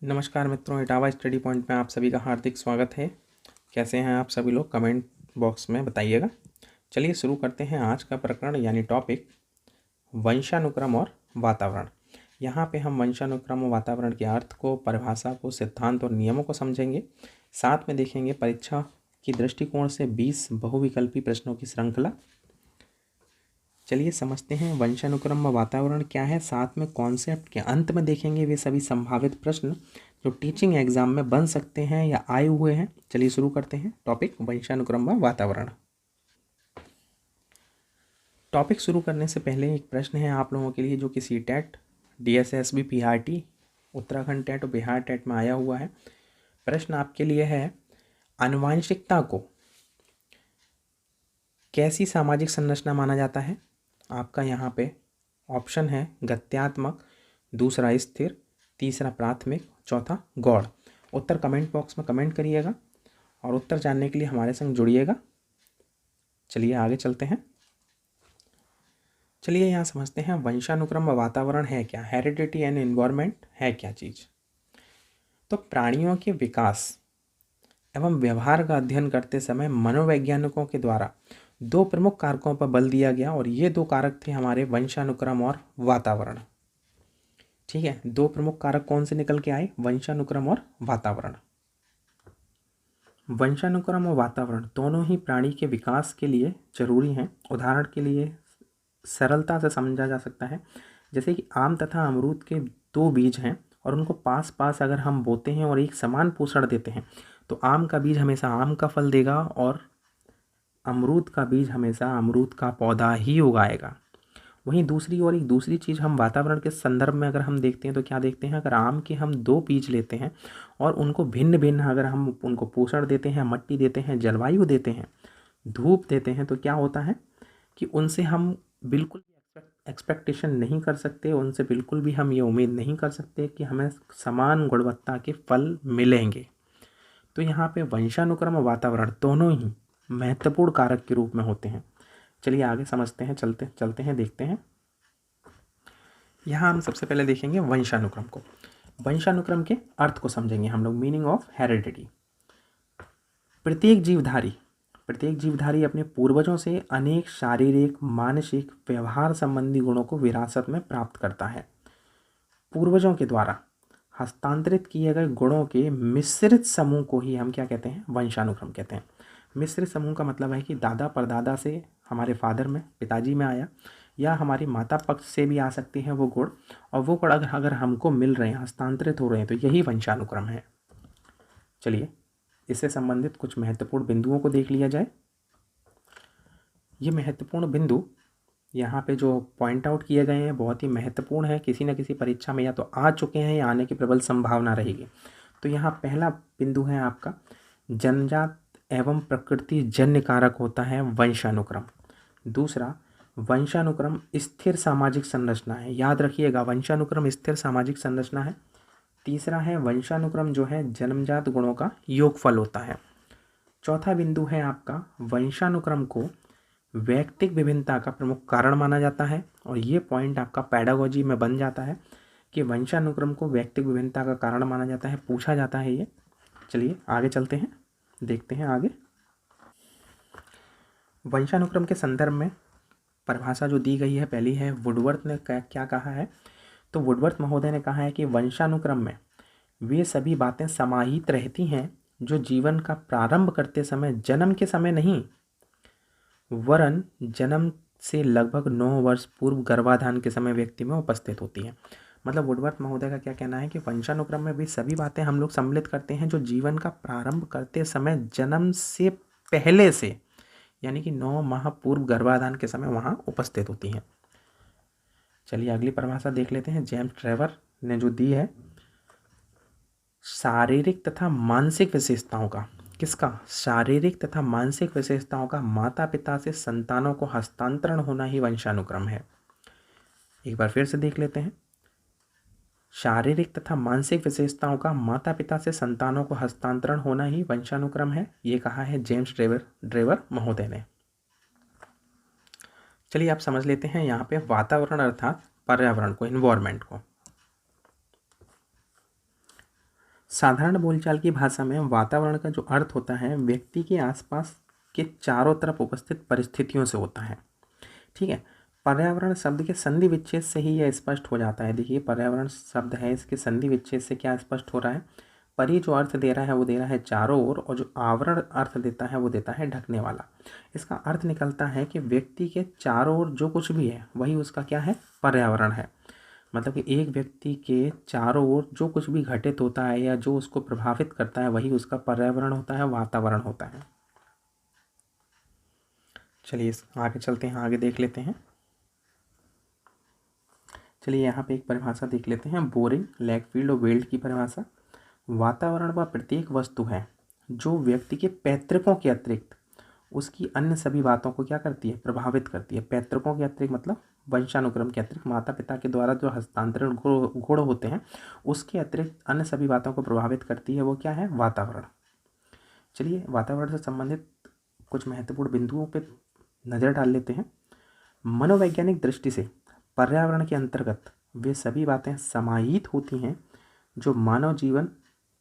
नमस्कार मित्रों, Etawah study point में आप सभी का हार्दिक स्वागत है। कैसे हैं आप सभी लोग, कमेंट बॉक्स में बताइएगा। चलिए शुरू करते हैं आज का प्रकरण यानी टॉपिक वंशानुक्रम और वातावरण। यहाँ पे हम वंशानुक्रम और वातावरण के अर्थ को, परिभाषा को, सिद्धांत और नियमों को समझेंगे। साथ में देखेंगे परीक्षा की दृष्टिकोण से 20 बहुविकल्पी प्रश्नों की श्रृंखला। चलिए समझते हैं वंशानुक्रम व वातावरण क्या है। साथ में कॉन्सेप्ट के अंत में देखेंगे वे सभी संभावित प्रश्न जो टीचिंग एग्जाम में बन सकते हैं या आए हुए हैं। चलिए शुरू करते हैं टॉपिक वंशानुक्रम व वातावरण। टॉपिक शुरू करने से पहले एक प्रश्न है आप लोगों के लिए जो कि CTET, DSSB, PRT, Uttarakhand TET और बिहार टेट में आया हुआ है। प्रश्न आपके लिए है, आनुवांशिकता को कैसी सामाजिक संरचना माना जाता है। आपका यहाँ पे ऑप्शन है गत्यात्मक, दूसरा स्थिर, तीसरा प्राथमिक, चौथा गौड़। उत्तर कमेंट बॉक्स में कमेंट करिएगा और उत्तर जानने के लिए हमारे संग जुड़िएगा। चलिए आगे चलते हैं। चलिए यहाँ समझते हैं वंशानुक्रम व वातावरण है क्या, हेरिडिटी एंड एनवायरनमेंट है क्या चीज़। तो प्राणियों के विकास एवं व्यवहार का अध्ययन करते समय मनोवैज्ञानिकों के द्वारा दो प्रमुख कारकों पर बल दिया गया और ये दो कारक थे हमारे वंशानुक्रम और वातावरण। ठीक है, दो प्रमुख कारक कौन से निकल के आए, वंशानुक्रम और वातावरण। वंशानुक्रम और वातावरण दोनों ही प्राणी के विकास के लिए जरूरी हैं। उदाहरण के लिए सरलता से समझा जा सकता है, जैसे कि आम तथा अमरूद के दो बीज हैं और उनको पास पास अगर हम बोते हैं और एक समान पोषण देते हैं तो आम का बीज हमेशा आम का फल देगा और अमरूद का बीज हमेशा अमरूद का पौधा ही उगाएगा। वहीं दूसरी ओर एक दूसरी चीज़ हम वातावरण के संदर्भ में अगर हम देखते हैं तो क्या देखते हैं, अगर आम के हम दो बीज लेते हैं और उनको भिन्न भिन्न अगर हम उनको पोषण देते हैं, मट्टी देते हैं, जलवायु देते हैं, धूप देते हैं, तो क्या होता है कि उनसे हम बिल्कुल एक्सपेक्टेशन नहीं कर सकते, उनसे बिल्कुल भी हम ये उम्मीद नहीं कर सकते कि हमें समान गुणवत्ता के फल मिलेंगे। तो यहाँ पे वंशानुक्रम और वातावरण दोनों ही महत्वपूर्ण कारक के रूप में होते हैं। चलिए आगे समझते हैं, चलते हैं, देखते हैं। यहाँ हम सबसे पहले देखेंगे वंशानुक्रम को। वंशानुक्रम के अर्थ को समझेंगे हम लोग, मीनिंग ऑफ हेरिडिटी। प्रत्येक जीवधारी अपने पूर्वजों से अनेक शारीरिक, मानसिक, व्यवहार संबंधी गुणों को विरासत में प्राप्त करता है। पूर्वजों के द्वारा हस्तांतरित किए गए गुणों के मिश्रित समूह को ही हम क्या कहते हैं, वंशानुक्रम कहते हैं। मिश्रित समूह का मतलब है कि दादा परदादा से हमारे फादर में, पिताजी में आया, या हमारी माता पक्ष से भी आ सकते हैं वो गुण, और वो गुण अगर हमको मिल रहे हैं, हस्तांतरित हो रहे हैं, तो यही वंशानुक्रम है। चलिए इससे संबंधित कुछ महत्वपूर्ण बिंदुओं को देख लिया जाए। ये महत्वपूर्ण बिंदु यहाँ पे जो पॉइंट आउट किए गए हैं बहुत ही महत्वपूर्ण है, किसी न किसी परीक्षा में या तो आ चुके हैं या आने की प्रबल संभावना रहेगी। तो यहाँ पहला बिंदु है आपका, जन्मजात एवं प्रकृति जन्य कारक होता है वंशानुक्रम। दूसरा, वंशानुक्रम स्थिर सामाजिक संरचना है, याद रखिएगा वंशानुक्रम स्थिर सामाजिक संरचना है। तीसरा है वंशानुक्रम जो है जन्मजात गुणों का योगफल होता है। चौथा बिंदु है आपका, वंशानुक्रम को वैयक्तिक विभिन्नता का प्रमुख कारण माना जाता है, और ये पॉइंट आपका पैडागोजी में बन जाता है कि वंशानुक्रम को वैयक्तिक विभिन्नता का कारण माना जाता है, पूछा जाता है ये। चलिए आगे चलते हैं, देखते हैं आगे। वंशानुक्रम के संदर्भ में परिभाषा जो दी गई है, पहली है वुडवर्थ ने क्या कहा है। तो वुडवर्थ महोदय ने कहा है कि वंशानुक्रम में वे सभी बातें समाहित रहती हैं जो जीवन का प्रारंभ करते समय, जन्म के समय नहीं वरन जन्म से लगभग 9 वर्ष पूर्व गर्भाधान के समय व्यक्ति में उपस्थित होती है। मतलब वुडवर्थ महोदय का क्या कहना है कि वंशानुक्रम में भी सभी बातें हम लोग सम्मिलित करते हैं जो जीवन का प्रारंभ करते समय, जन्म से पहले से, यानी कि 9 माह पूर्व गर्भाधान के समय वहाँ उपस्थित होती हैं। चलिए अगली परिभाषा देख लेते हैं, जेम्स ट्रेवर ने जो दी है, शारीरिक तथा मानसिक विशेषताओं का, किसका, शारीरिक तथा मानसिक विशेषताओं का माता पिता से संतानों को हस्तांतरण होना ही वंशानुक्रम है। एक बार फिर से देख लेते हैं, शारीरिक तथा मानसिक विशेषताओं का माता पिता से संतानों को हस्तांतरण होना ही वंशानुक्रम है, ये कहा है जेम्स ट्रेवर महोदय ने। चलिए आप समझ लेते हैं यहाँ पे वातावरण अर्थात पर्यावरण को, इन्वायरमेंट को। साधारण बोलचाल की भाषा में वातावरण का जो अर्थ होता है व्यक्ति के आसपास के चारों तरफ उपस्थित परिस्थितियों से होता है। ठीक है, पर्यावरण शब्द के संधि विच्छेद से ही यह स्पष्ट हो जाता है। देखिए पर्यावरण शब्द है, इसके संधि विच्छेद से क्या स्पष्ट हो रहा है, परि जो अर्थ दे रहा है वो दे रहा है चारों ओर, और जो आवरण अर्थ देता है वो देता है ढकने वाला। इसका अर्थ निकलता है कि व्यक्ति के चारों ओर जो कुछ भी है वही उसका क्या है, पर्यावरण है। मतलब कि एक व्यक्ति के चारों ओर जो कुछ भी घटित होता है या जो उसको प्रभावित करता है वही उसका पर्यावरण होता है, वातावरण होता है। चलिए आगे चलते हैं, आगे देख लेते हैं। चलिए यहाँ पे एक परिभाषा देख लेते हैं, बोरिंग, लैकफील्ड और वेल्ड की परिभाषा। वातावरण वह प्रत्येक वस्तु है जो व्यक्ति के पैतृकों के अतिरिक्त उसकी अन्य सभी बातों को क्या करती है, प्रभावित करती है। पैतृकों के अतिरिक्त मतलब वंशानुक्रम के अतिरिक्त, माता पिता के द्वारा जो हस्तांतरण गुण होते हैं उसके अतिरिक्त अन्य सभी बातों को प्रभावित करती है, वो क्या है, वातावरण। चलिए वातावरण से संबंधित कुछ महत्वपूर्ण बिंदुओं पर नज़र डाल लेते हैं। मनोवैज्ञानिक दृष्टि से पर्यावरण के अंतर्गत वे सभी बातें समाहित होती हैं जो मानव जीवन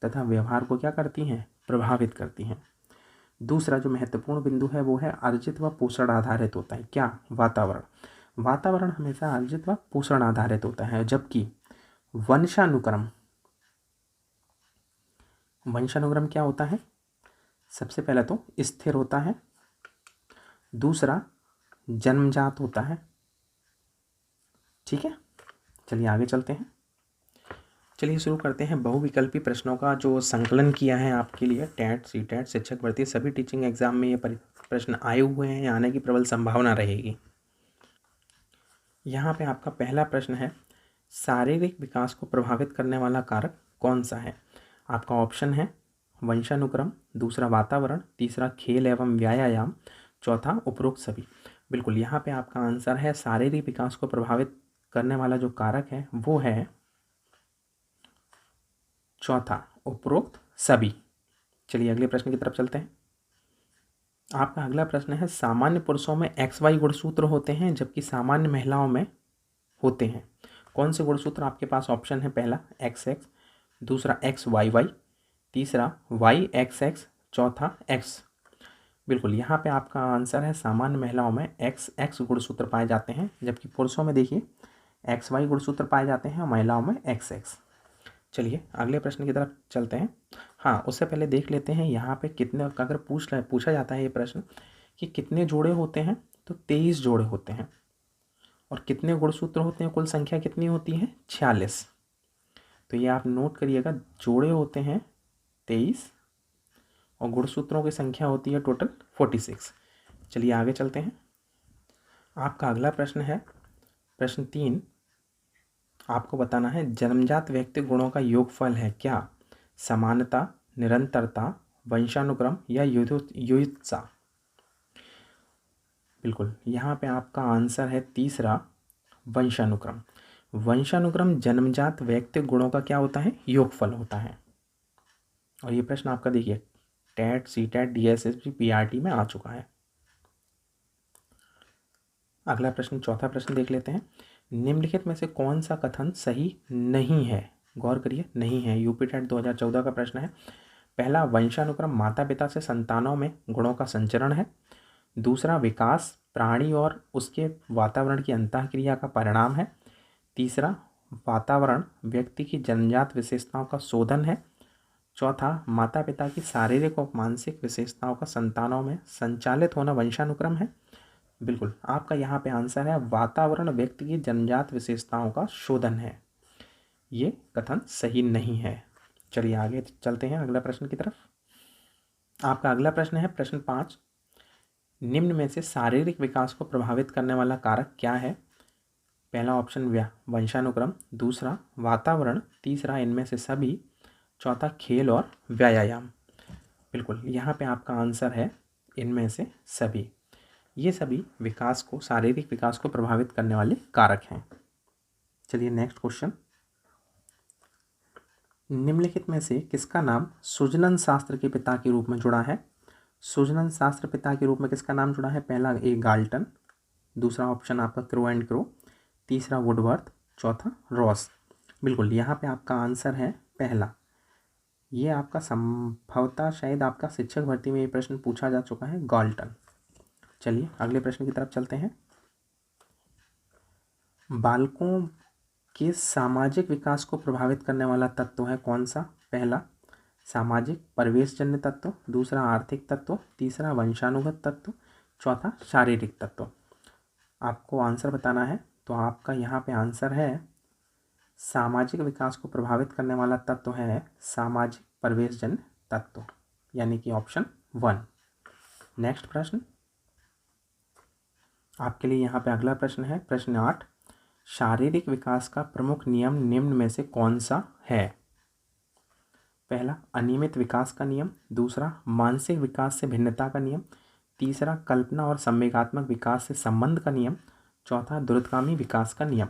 तथा व्यवहार को क्या करती हैं, प्रभावित करती हैं। दूसरा जो महत्वपूर्ण बिंदु है वो है अर्जित व पोषण आधारित होता है। क्या, वातावरण। वातावरण हमेशा अर्जित व पोषण आधारित होता है, जबकि वंशानुक्रम क्या होता है, सबसे पहले तो स्थिर होता है, दूसरा जन्मजात होता है। ठीक है, चलिए आगे चलते हैं। चलिए शुरू करते हैं बहुविकल्पी प्रश्नों का जो संकलन किया है आपके लिए टेट, सीटेट, शिक्षक भर्ती सभी टीचिंग एग्जाम में ये प्रश्न आए हुए हैं, आने की प्रबल संभावना रहेगी। यहाँ पे आपका पहला प्रश्न है, शारीरिक विकास को प्रभावित करने वाला कारक कौन सा है। आपका ऑप्शन है वंशानुक्रम, दूसरा वातावरण, तीसरा खेल एवं व्यायाम, चौथा उपरोक्त सभी। बिल्कुल, यहाँ पे आपका आंसर है शारीरिक विकास को प्रभावित करने वाला जो कारक है वो है चौथा, उपरोक्त सभी। चलिए अगले प्रश्न की तरफ चलते हैं। आपका अगला प्रश्न है, सामान्य पुरुषों में XY गुणसूत्र होते हैं जबकि सामान्य महिलाओं में होते हैं। कौन से गुणसूत्र आपके पास, ऑप्शन है पहला XX, दूसरा XYY, तीसरा YXX, चौथा X। बिल्कुल, यहाँ पे आपका आंसर है सामान्य महिलाओं में XX गुणसूत्र पाए जाते हैं, जबकि पुरुषों में देखिए XY गुणसूत्र पाए जाते हैं और महिलाओं में XX। चलिए अगले प्रश्न की तरफ चलते हैं। हाँ, उससे पहले देख लेते हैं यहाँ पे कितने, अगर पूछा जाता है ये प्रश्न कि कितने जोड़े होते हैं, तो 23 जोड़े होते हैं। और कितने गुणसूत्र होते हैं, कुल संख्या कितनी होती है, 46। तो ये आप नोट करिएगा, जोड़े होते हैं 23 और गुणसूत्रों की संख्या होती है टोटल 46। चलिए आगे चलते हैं। आपका अगला प्रश्न है प्रश्न 3, आपको बताना है जन्मजात व्यक्ति गुणों का योगफल है क्या, समानता, निरंतरता, वंशानुक्रम या युयुत्सा। बिल्कुल, यहाँ पे आपका आंसर है तीसरा, वंशानुक्रम। वंशानुक्रम जन्मजात व्यक्ति गुणों का क्या होता है, योगफल होता है। और ये प्रश्न आपका देखिए टेट, सीटेट, DSSB, PRT में आ चुका है। अगला प्रश्न, चौथा प्रश्न देख लेते हैं। निम्नलिखित में से कौन सा कथन सही नहीं है, गौर करिए, नहीं है। यूपी टेट 2014 का प्रश्न है। पहला, वंशानुक्रम माता पिता से संतानों में गुणों का संचरण है। दूसरा, विकास प्राणी और उसके वातावरण की अंतःक्रिया का परिणाम है। तीसरा, वातावरण व्यक्ति की जन्मजात विशेषताओं का शोधन है। चौथा, माता पिता की शारीरिक और मानसिक विशेषताओं का संतानों में संचालित होना वंशानुक्रम है। बिल्कुल, आपका यहाँ पे आंसर है वातावरण व्यक्ति की जन्मजात विशेषताओं का शोधन है। ये कथन सही नहीं है। चलिए आगे चलते हैं अगला प्रश्न की तरफ। आपका अगला प्रश्न है प्रश्न 5, निम्न में से शारीरिक विकास को प्रभावित करने वाला कारक क्या है। पहला ऑप्शन वंशानुक्रम, दूसरा वातावरण, तीसरा इनमें से सभी, चौथा खेल और व्यायाम। बिल्कुल, यहाँ पे आपका आंसर है इनमें से सभी। ये सभी विकास को, शारीरिक विकास को प्रभावित करने वाले कारक हैं। चलिए नेक्स्ट क्वेश्चन, निम्नलिखित में से किसका नाम सुजनन शास्त्र के पिता के रूप में जुड़ा है। सुजनन शास्त्र पिता के रूप में किसका नाम जुड़ा है। पहला ए गाल्टन, दूसरा ऑप्शन आपका क्रो एंड क्रो, तीसरा वुडवर्थ, चौथा रॉस। बिल्कुल, यहाँ पे आपका आंसर है पहला, ये आपका संभवतः शायद आपका शिक्षक भर्ती में ये प्रश्न पूछा जा चुका है, गाल्टन। चलिए अगले प्रश्न की तरफ चलते हैं। बालकों के सामाजिक विकास को प्रभावित करने वाला तत्व है कौन सा? पहला सामाजिक परिवेशजन्य तत्व, दूसरा आर्थिक तत्व, तीसरा वंशानुगत तत्व, चौथा शारीरिक तत्व। आपको आंसर बताना है, तो आपका यहाँ पे आंसर है सामाजिक विकास को प्रभावित करने वाला तत्व है सामाजिक परिवेशजन्य तत्व, यानी कि ऑप्शन 1। नेक्स्ट प्रश्न आपके लिए यहाँ पे अगला प्रश्न है, प्रश्न 8। शारीरिक विकास का प्रमुख नियम निम्न में से कौन सा है? पहला अनियमित विकास का नियम, दूसरा मानसिक विकास से भिन्नता का नियम, तीसरा कल्पना और संवेगात्मक विकास से संबंध का नियम, चौथा द्रुतगामी विकास का नियम।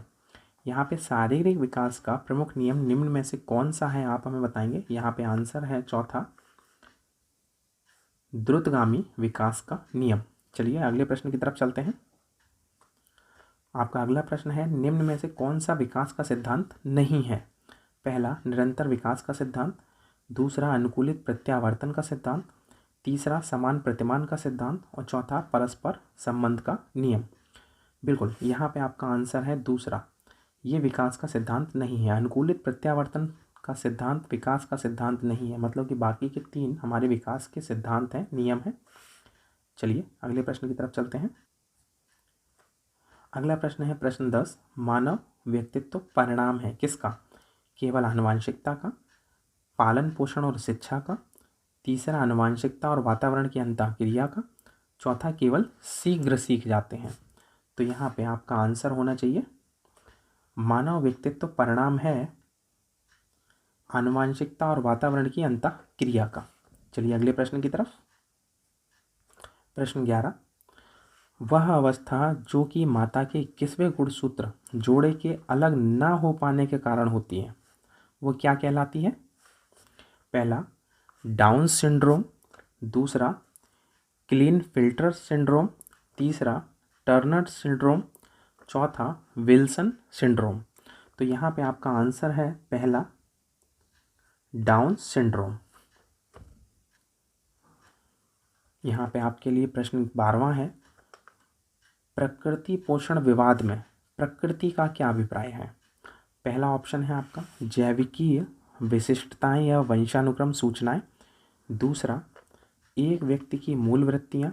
यहाँ पे शारीरिक विकास का प्रमुख नियम निम्न में से कौन सा है, आप हमें बताएंगे। यहाँ पे आंसर है चौथा द्रुतगामी विकास का नियम। चलिए अगले प्रश्न की तरफ चलते हैं। आपका अगला प्रश्न है, निम्न में से कौन सा विकास का सिद्धांत नहीं है? पहला निरंतर विकास का सिद्धांत, दूसरा अनुकूलित प्रत्यावर्तन का सिद्धांत, तीसरा समान प्रतिमान का सिद्धांत और चौथा परस्पर संबंध का नियम। बिल्कुल यहाँ पे आपका आंसर है दूसरा, ये विकास का सिद्धांत नहीं है। अनुकूलित प्रत्यावर्तन का सिद्धांत विकास का सिद्धांत नहीं है, मतलब कि बाकी के 3 हमारे विकास के सिद्धांत हैं, नियम हैं। चलिए अगले प्रश्न की तरफ चलते हैं। अगला प्रश्न है प्रश्न 10। मानव व्यक्तित्व परिणाम है किसका? केवल आनुवांशिकता का, पालन पोषण और शिक्षा का, तीसरा आनुवांशिकता और वातावरण की अंतःक्रिया का, चौथा केवल शीघ्र सीख जाते हैं। तो यहाँ पे आपका आंसर होना चाहिए मानव व्यक्तित्व परिणाम है आनुवांशिकता और वातावरण की अंतःक्रिया का। चलिए अगले प्रश्न की तरफ। प्रश्न 11। वह अवस्था जो कि माता के 21वें गुणसूत्र जोड़े के अलग न हो पाने के कारण होती है, वो क्या कहलाती है? पहला डाउन सिंड्रोम, दूसरा क्लीनफिल्टर सिंड्रोम, तीसरा टर्नर सिंड्रोम, चौथा विल्सन सिंड्रोम। तो यहाँ पे आपका आंसर है पहला डाउन सिंड्रोम। यहाँ पे आपके लिए प्रश्न 12वां है, प्रकृति पोषण विवाद में प्रकृति का क्या अभिप्राय है? पहला ऑप्शन है आपका जैविकीय विशिष्टताएं या वंशानुक्रम सूचनाएं, दूसरा एक व्यक्ति की मूल वृत्तियां,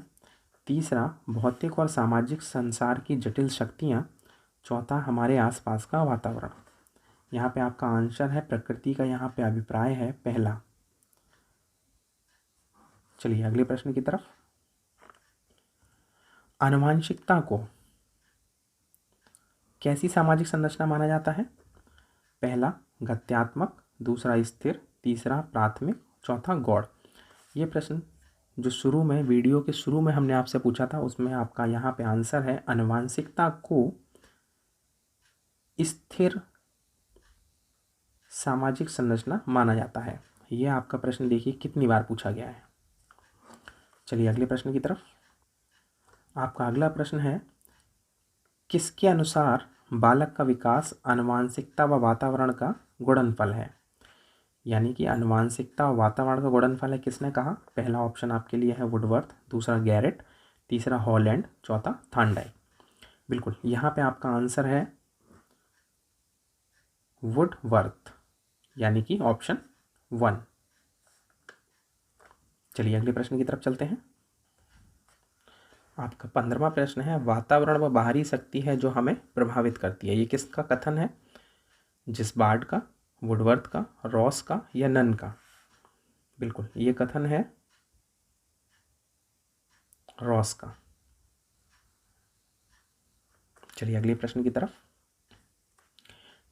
तीसरा भौतिक और सामाजिक संसार की जटिल शक्तियां, चौथा हमारे आसपास का वातावरण। यहाँ पे आपका आंसर है प्रकृति का यहाँ पे अभिप्राय है पहला। चलिए अगले प्रश्न की तरफ। आनुवांशिकता को कैसी सामाजिक संरचना माना जाता है? पहला गत्यात्मक, दूसरा स्थिर, तीसरा प्राथमिक, चौथा गौड़। ये प्रश्न जो शुरू में वीडियो के शुरू में हमने आपसे पूछा था, उसमें आपका यहाँ पे आंसर है आनुवांशिकता को स्थिर सामाजिक संरचना माना जाता है। ये आपका प्रश्न देखिए कितनी बार पूछा गया है। चलिए अगले प्रश्न की तरफ। आपका अगला प्रश्न है, किसके अनुसार बालक का विकास आनुवांशिकता व वातावरण का गुणनफल है? यानी कि आनुवांशिकता और वातावरण का गुणनफल है, किसने कहा? पहला ऑप्शन आपके लिए है वुडवर्थ, दूसरा गैरेट, तीसरा हॉलैंड, चौथा थॉर्नडाइक। बिल्कुल यहाँ पे आपका आंसर है वुडवर्थ, यानी कि ऑप्शन 1। चलिए अगले प्रश्न की तरफ चलते हैं। आपका 15वां प्रश्न है, वातावरण व बाहरी शक्ति है जो हमें प्रभावित करती है। ये किसका कथन है? जिसबार्ड का, वुडवर्थ का, रॉस का या नन का? बिल्कुल ये कथन है रॉस का। चलिए अगले प्रश्न की तरफ।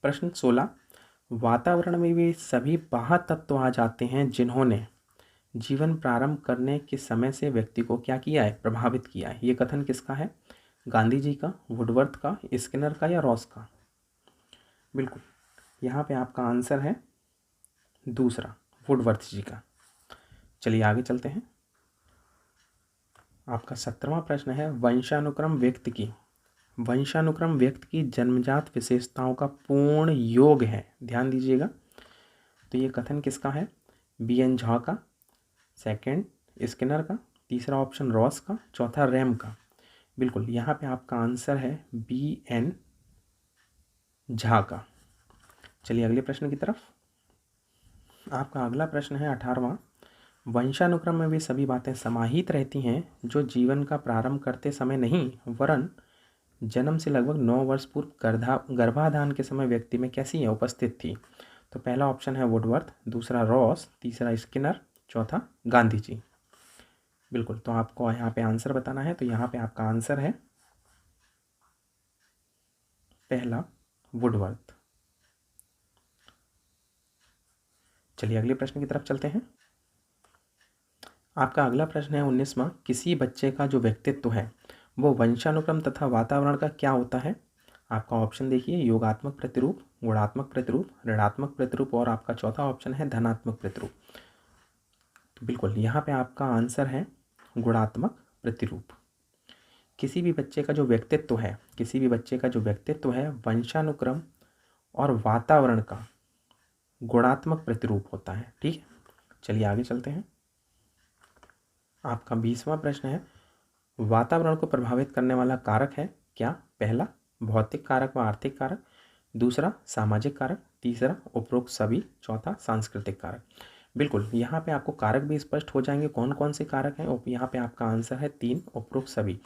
प्रश्न 16। वातावरण में वे सभी बाह्य तत्व आ जाते हैं जिन्होंने जीवन प्रारंभ करने के समय से व्यक्ति को क्या किया है? प्रभावित किया है। ये कथन किसका है? गांधी जी का, वुडवर्थ का, स्किनर का या रॉस का? बिल्कुल यहाँ पे आपका आंसर है दूसरा, वुडवर्थ जी का। चलिए आगे चलते हैं। आपका 17वां प्रश्न है, वंशानुक्रम व्यक्ति की जन्मजात विशेषताओं का पूर्ण योग है। ध्यान दीजिएगा। तो ये कथन किसका है? बी एन झा का, सेकंड स्किनर का, तीसरा ऑप्शन रॉस का, चौथा रैम का। बिल्कुल, यहाँ पे आपका आंसर है बी एन झा का। चलिए अगले प्रश्न की तरफ। आपका अगला प्रश्न है 18वां। वंशानुक्रम में वे सभी बातें समाहित रहती हैं जो जीवन का प्रारंभ करते समय नहीं वरन जन्म से लगभग 9 वर्ष पूर्व गर्भाधान के समय व्यक्ति में कैसी है उपस्थित थी। तो पहला ऑप्शन है वुडवर्थ, दूसरा रॉस, तीसरा स्किनर, चौथा गांधी जी। बिल्कुल, तो आपको यहाँ पे आंसर बताना है। तो यहाँ पे आपका आंसर है पहला वुडवर्थ। चलिए अगले प्रश्न की तरफ चलते हैं। आपका अगला प्रश्न है 19वां। किसी बच्चे का जो व्यक्तित्व है वो वंशानुक्रम तथा वातावरण का क्या होता है। आपका ऑप्शन देखिए, योगात्मक प्रतिरूप, गुणात्मक प्रतिरूप, ऋणात्मक प्रतिरूप और आपका चौथा ऑप्शन है धनात्मक प्रतिरूप। तो बिल्कुल यहाँ पे आपका आंसर है गुणात्मक प्रतिरूप। किसी भी बच्चे का जो व्यक्तित्व है, किसी भी बच्चे का जो व्यक्तित्व है वंशानुक्रम और वातावरण का गुणात्मक प्रतिरूप होता है। ठीक है, चलिए आगे चलते हैं। आपका 20वां प्रश्न है, वातावरण को प्रभावित करने वाला कारक है क्या। पहला भौतिक कारक व आर्थिक कारक, दूसरा सामाजिक कारक, तीसरा उपरोक्त सभी, चौथा सांस्कृतिक कारक। बिल्कुल, यहाँ पे आपको कारक भी स्पष्ट हो जाएंगे कौन कौन से कारक हैं। यहाँ पे आपका आंसर है 3 उपरोक्त सभी,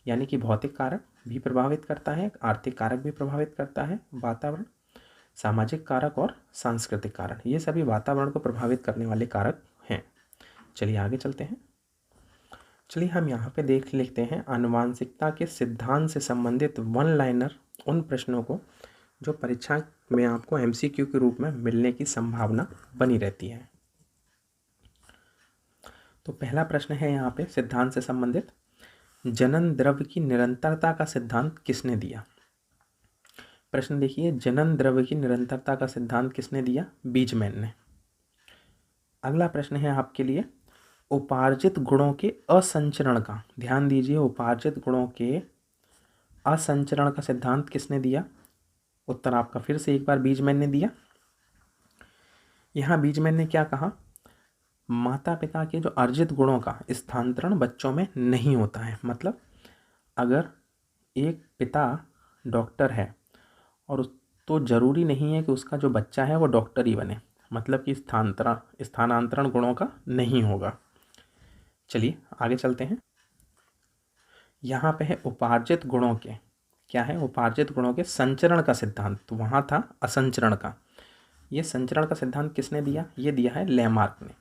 यानी कि भौतिक कारक भी प्रभावित करता है, आर्थिक कारक भी प्रभावित करता है वातावरण, सामाजिक कारक और सांस्कृतिक कारक, ये सभी वातावरण को प्रभावित करने वाले कारक हैं। चलिए आगे चलते हैं। चलिए हम यहाँ पे देख लेते हैं आनुवांशिकता के सिद्धांत से संबंधित वन लाइनर उन प्रश्नों को जो परीक्षा में आपको एमसीक्यू के रूप में मिलने की संभावना बनी रहती है। तो पहला प्रश्न है यहाँ पे सिद्धांत से संबंधित, जनन द्रव्य की निरंतरता का सिद्धांत किसने दिया। प्रश्न देखिए, जनन द्रव्य की निरंतरता का सिद्धांत किसने दिया, बीजमैन ने। अगला प्रश्न है आपके लिए, उपार्जित गुणों के असंचरण का, ध्यान दीजिए, उपार्जित गुणों के असंचरण का सिद्धांत किसने दिया। उत्तर आपका फिर से एक बार बीजमैन ने दिया। यहाँ बीजमैन ने क्या कहा, माता पिता के जो अर्जित गुणों का स्थानांतरण बच्चों में नहीं होता है। मतलब अगर एक पिता डॉक्टर है और तो ज़रूरी नहीं है कि उसका जो बच्चा है वो डॉक्टर ही बने, मतलब कि स्थानांतरण गुणों का नहीं होगा। चलिए आगे चलते हैं। यहाँ पे है उपार्जित गुणों के, क्या है, उपार्जित गुणों के संचरण का सिद्धांत, तो वहाँ था असंचरण का। ये संचरण का सिद्धांत किसने दिया, ये दिया है लेमार्क ने।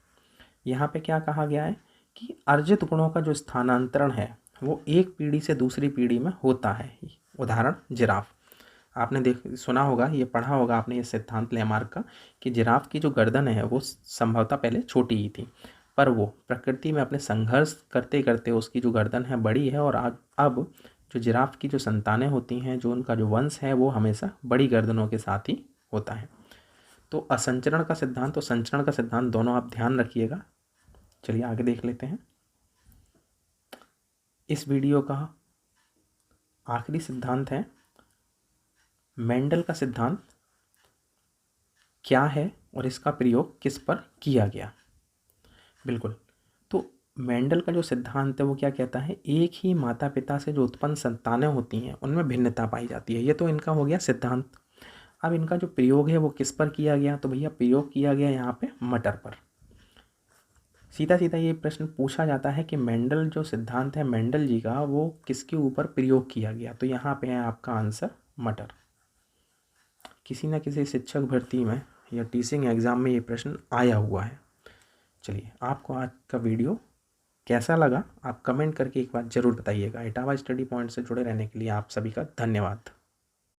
यहाँ पे क्या कहा गया है कि अर्जित गुणों का जो स्थानांतरण है वो एक पीढ़ी से दूसरी पीढ़ी में होता है। उदाहरण जिराफ, आपने सुना होगा, ये पढ़ा होगा आपने ये सिद्धांत लेमार्क का कि जिराफ की जो गर्दन है वो संभवतः पहले छोटी ही थी, पर वो प्रकृति में अपने संघर्ष करते करते उसकी जो गर्दन है बड़ी है और अब जो जिराफ की जो संतानें होती हैं, जो उनका जो वंश है वो हमेशा बड़ी गर्दनों के साथ ही होता है। तो असंचरण का सिद्धांत और संचरण का सिद्धांत दोनों आप ध्यान रखिएगा। चलिए आगे देख लेते हैं। इस वीडियो का आखिरी सिद्धांत है मेंडल का सिद्धांत क्या है और इसका प्रयोग किस पर किया गया। बिल्कुल, तो मेंडल का जो सिद्धांत है वो क्या कहता है, एक ही माता पिता से जो उत्पन्न संतानें होती हैं उनमें भिन्नता पाई जाती है। ये तो इनका हो गया सिद्धांत। अब इनका जो प्रयोग है वो किस पर किया गया, तो भैया प्रयोग किया गया यहाँ पे मटर पर। सीधा सीधा ये प्रश्न पूछा जाता है कि मेंडल जो सिद्धांत है मेंडल जी का वो किसके ऊपर प्रयोग किया गया, तो यहाँ पे है आपका आंसर मटर। किसी न किसी शिक्षक भर्ती में या टीचिंग एग्ज़ाम में ये प्रश्न आया हुआ है। चलिए, आपको आज का वीडियो कैसा लगा आप कमेंट करके एक बार ज़रूर बताइएगा। इटावा स्टडी पॉइंट से जुड़े रहने के लिए आप सभी का धन्यवाद।